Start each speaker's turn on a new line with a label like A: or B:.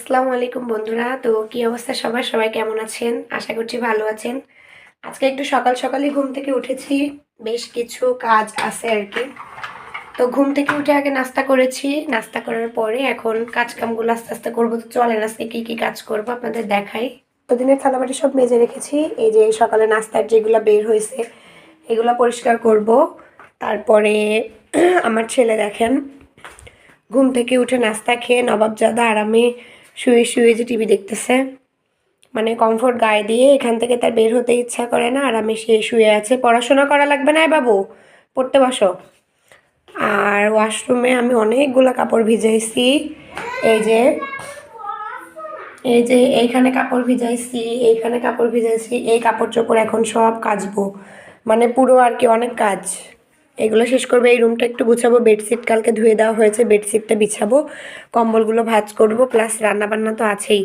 A: আসসালামু আলাইকুম বন্ধুরা। তো কি অবস্থা সবার? সবাই কেমন আছেন? আশা করছি ভালো আছেন। আজকে একটু সকাল সকালই ঘুম থেকে উঠেছি। বেশ কিছু কাজ আছে আর কি। তো ঘুম থেকে উঠে আগে নাস্তা করেছি। নাস্তা করার পরে এখন কাজকামগুলো আস্তে আস্তে করবো। তো চলেন আজকে কি কি কাজ করবো আপনাদের দেখাই। প্রতিদিনের থালাবাটি সব মেজে রেখেছি। এই যে সকালে নাস্তার যেগুলো বের হয়েছে এগুলো পরিষ্কার করব। তারপরে আমার ছেলে দেখেন ঘুম থেকে উঠে নাস্তা খেয়ে নবাবজাদা আরামে শুয়ে শুয়ে যে টিভি দেখতেছে। মানে কমফোর্ট গায়ে দিয়ে এখান থেকে তার বের হতে ইচ্ছা করে না, আরামে সে শুয়ে আছে। পড়াশোনা করা লাগবে না বাবু, পড়তে বসো। আর ওয়াশরুমে আমি অনেকগুলো কাপড় ভিজাইছি। এই যে এই যে এইখানে কাপড় ভিজাইছি, এইখানে কাপড় ভিজাইছি। এই কাপড় চোপড় এখন সব কাচবো, মানে পুরো আর কি অনেক কাজ। এগুলো শেষ করবো। এই রুমটা একটু গুছাবো। বেডশিট কালকে ধুয়ে দেওয়া হয়েছে, বেডশিটটা বিছাবো। কম্বলগুলো ভাঁজ করবো, প্লাস রান্না বান্না তো আছেই।